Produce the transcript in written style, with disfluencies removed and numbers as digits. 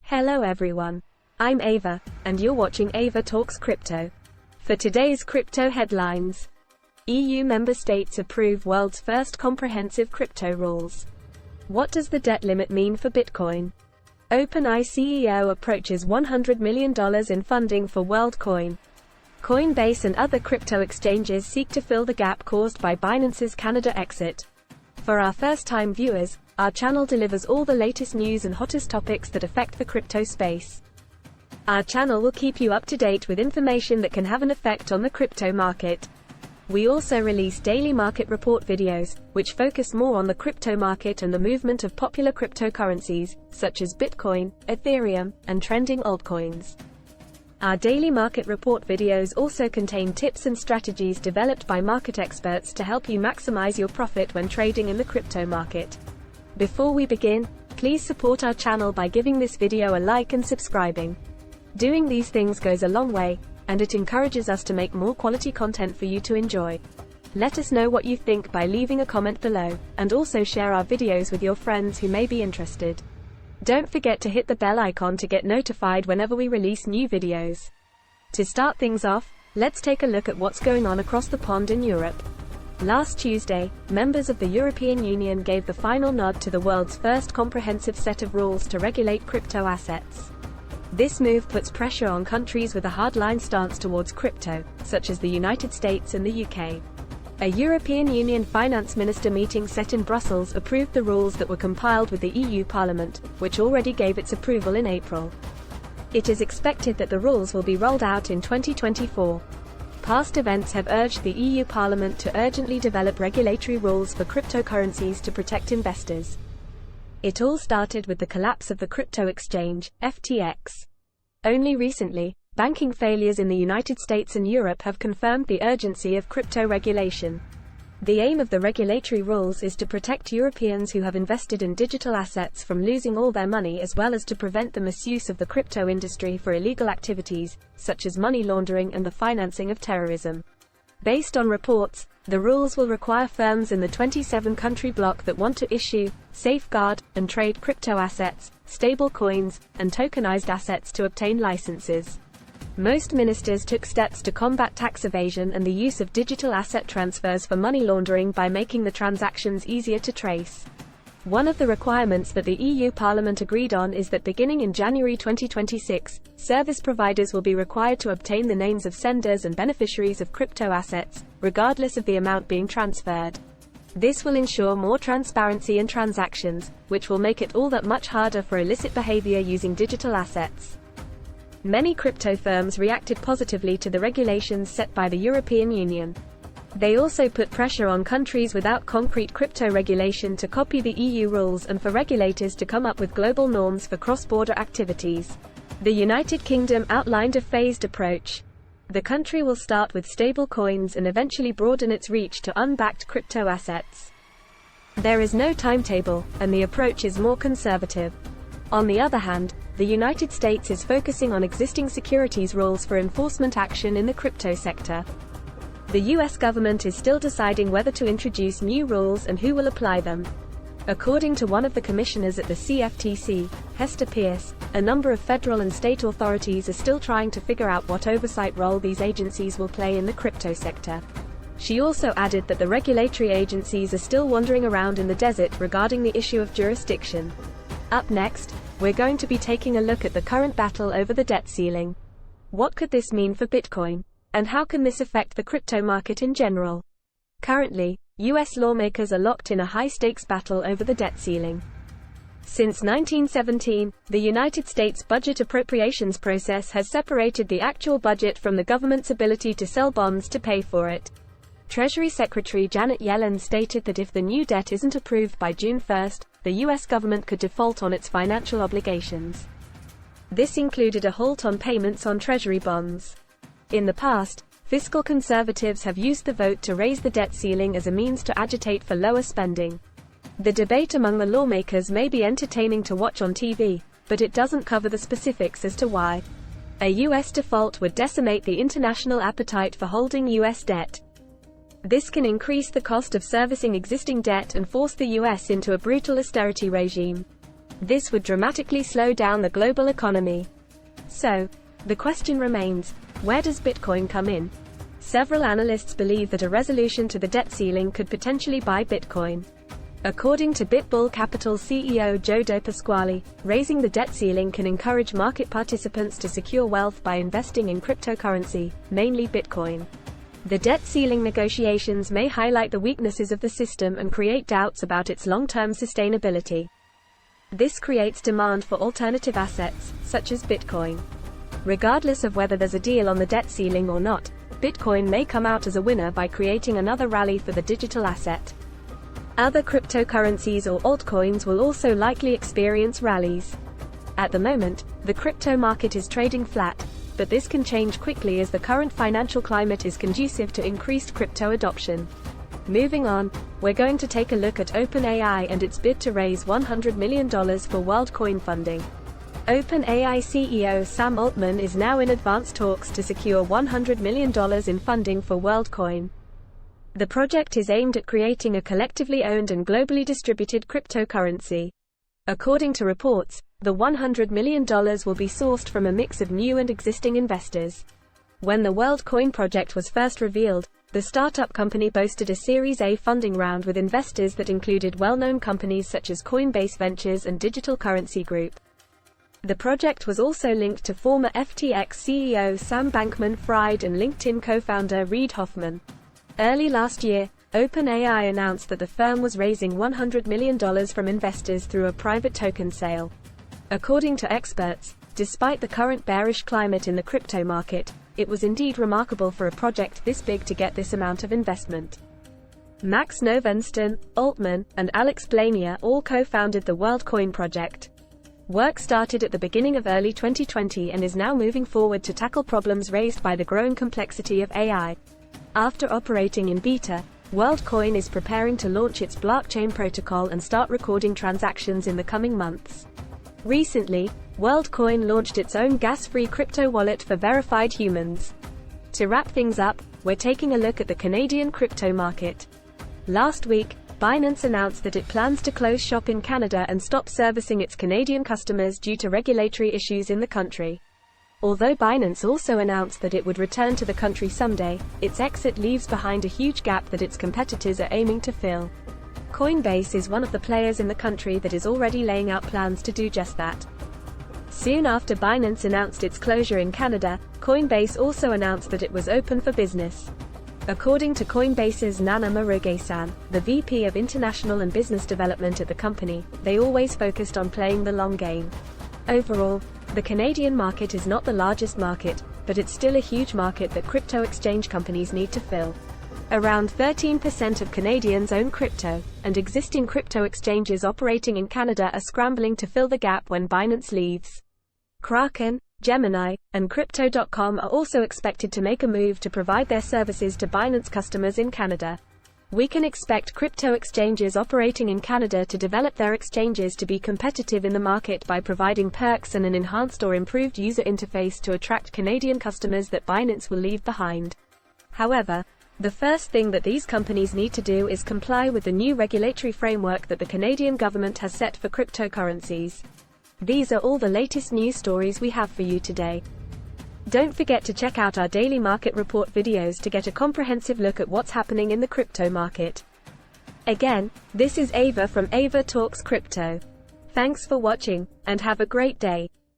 Hello everyone. I'm Ava, and you're watching Ava Talks Crypto. For today's crypto headlines: EU member states approve world's first comprehensive crypto rules. What does the debt limit mean for Bitcoin? OpenAI CEO approaches $100 million in funding for Worldcoin. Coinbase and other crypto exchanges seek to fill the gap caused by Binance's Canada exit. For our first-time viewers, our channel delivers all the latest news and hottest topics that affect the crypto space. Our channel will keep you up to date with information that can have an effect on the crypto market. We also release daily market report videos, which focus more on the crypto market and the movement of popular cryptocurrencies, such as Bitcoin, Ethereum, and trending altcoins. Our daily market report videos also contain tips and strategies developed by market experts to help you maximize your profit when trading in the crypto market. Before we begin, please support our channel by giving this video a like and subscribing. Doing these things goes a long way, and it encourages us to make more quality content for you to enjoy. Let us know what you think by leaving a comment below, and also share our videos with your friends who may be interested. Don't forget to hit the bell icon to get notified whenever we release new videos. To start things off, let's take a look at what's going on across the pond in Europe. Last Tuesday, members of the European Union gave the final nod to the world's first comprehensive set of rules to regulate crypto assets. This move puts pressure on countries with a hardline stance towards crypto, such as the United States and the UK. A European Union finance minister meeting set in Brussels approved the rules that were compiled with the EU Parliament, which already gave its approval in April. It is expected that the rules will be rolled out in 2024. Past events have urged the EU Parliament to urgently develop regulatory rules for cryptocurrencies to protect investors. It all started with the collapse of the crypto exchange, FTX. Only recently, banking failures in the United States and Europe have confirmed the urgency of crypto regulation. The aim of the regulatory rules is to protect Europeans who have invested in digital assets from losing all their money, as well as to prevent the misuse of the crypto industry for illegal activities, such as money laundering and the financing of terrorism. Based on reports, the rules will require firms in the 27-country bloc that want to issue, safeguard, and trade crypto assets, stable coins, and tokenized assets to obtain licenses. Most ministers took steps to combat tax evasion and the use of digital asset transfers for money laundering by making the transactions easier to trace. One of the requirements that the EU Parliament agreed on is that beginning in January 2026, service providers will be required to obtain the names of senders and beneficiaries of crypto assets, regardless of the amount being transferred. This will ensure more transparency in transactions, which will make it all that much harder for illicit behavior using digital assets. Many crypto firms reacted positively to the regulations set by the European Union. They also put pressure on countries without concrete crypto regulation to copy the EU rules and for regulators to come up with global norms for cross-border activities. The United Kingdom outlined a phased approach. The country will start with stable coins and eventually broaden its reach to unbacked crypto assets. There is no timetable, and the approach is more conservative. On the other hand, the United States is focusing on existing securities rules for enforcement action in the crypto sector. The US government is still deciding whether to introduce new rules and who will apply them. According to one of the commissioners at the CFTC, Hester Pierce, a number of federal and state authorities are still trying to figure out what oversight role these agencies will play in the crypto sector. She also added that the regulatory agencies are still wandering around in the desert regarding the issue of jurisdiction. Up next, we're going to be taking a look at the current battle over the debt ceiling. What could this mean for Bitcoin? And how can this affect the crypto market in general? Currently, US lawmakers are locked in a high-stakes battle over the debt ceiling. Since 1917, the United States budget appropriations process has separated the actual budget from the government's ability to sell bonds to pay for it. Treasury Secretary Janet Yellen stated that if the new debt isn't approved by June 1, the US government could default on its financial obligations. This included a halt on payments on Treasury bonds. In the past, fiscal conservatives have used the vote to raise the debt ceiling as a means to agitate for lower spending. The debate among the lawmakers may be entertaining to watch on TV, but it doesn't cover the specifics as to why. A US default would decimate the international appetite for holding US debt. This can increase the cost of servicing existing debt and force the US into a brutal austerity regime. This would dramatically slow down the global economy. So, the question remains, where does Bitcoin come in? Several analysts believe that a resolution to the debt ceiling could potentially buy Bitcoin. According to BitBull Capital CEO Joe DePasquale, raising the debt ceiling can encourage market participants to secure wealth by investing in cryptocurrency, mainly Bitcoin. The debt ceiling negotiations may highlight the weaknesses of the system and create doubts about its long-term sustainability. This creates demand for alternative assets, such as Bitcoin. Regardless of whether there's a deal on the debt ceiling or not, Bitcoin may come out as a winner by creating another rally for the digital asset. Other cryptocurrencies or altcoins will also likely experience rallies. At the moment, the crypto market is trading flat, but this can change quickly as the current financial climate is conducive to increased crypto adoption. Moving on, we're going to take a look at OpenAI and its bid to raise $100 million for Worldcoin funding. OpenAI CEO Sam Altman is now in advanced talks to secure $100 million in funding for Worldcoin. The project is aimed at creating a collectively owned and globally distributed cryptocurrency. According to reports, the $100 million will be sourced from a mix of new and existing investors. When the Worldcoin project was first revealed, the startup company boasted a Series A funding round with investors that included well-known companies such as Coinbase Ventures and Digital Currency Group. The project was also linked to former FTX CEO Sam Bankman-Fried and LinkedIn co-founder Reid Hoffman. Early last year, OpenAI announced that the firm was raising $100 million from investors through a private token sale. According to experts, despite the current bearish climate in the crypto market, it was indeed remarkable for a project this big to get this amount of investment. Max Novenstein, Altman, and Alex Blania all co-founded the Worldcoin project. Work started at the beginning of early 2020 and is now moving forward to tackle problems raised by the growing complexity of AI. After operating in beta, Worldcoin is preparing to launch its blockchain protocol and start recording transactions in the coming months. Recently, Worldcoin launched its own gas-free crypto wallet for verified humans. To wrap things up, we're taking a look at the Canadian crypto market. Last week, Binance announced that it plans to close shop in Canada and stop servicing its Canadian customers due to regulatory issues in the country. Although Binance also announced that it would return to the country someday, its exit leaves behind a huge gap that its competitors are aiming to fill. Coinbase is one of the players in the country that is already laying out plans to do just that. Soon after Binance announced its closure in Canada, Coinbase also announced that it was open for business. According to Coinbase's Nana Murugesan, the VP of International and Business Development at the company, they always focused on playing the long game. Overall, the Canadian market is not the largest market, but it's still a huge market that crypto exchange companies need to fill. Around 13% of Canadians own crypto, and existing crypto exchanges operating in Canada are scrambling to fill the gap when Binance leaves. Kraken, Gemini, and Crypto.com are also expected to make a move to provide their services to Binance customers in Canada. We can expect crypto exchanges operating in Canada to develop their exchanges to be competitive in the market by providing perks and an enhanced or improved user interface to attract Canadian customers that Binance will leave behind. However, the first thing that these companies need to do is comply with the new regulatory framework that the Canadian government has set for cryptocurrencies. These are all the latest news stories we have for you today. Don't forget to check out our daily market report videos to get a comprehensive look at what's happening in the crypto market. Again, this is Ava from Ava Talks Crypto. Thanks for watching, and have a great day.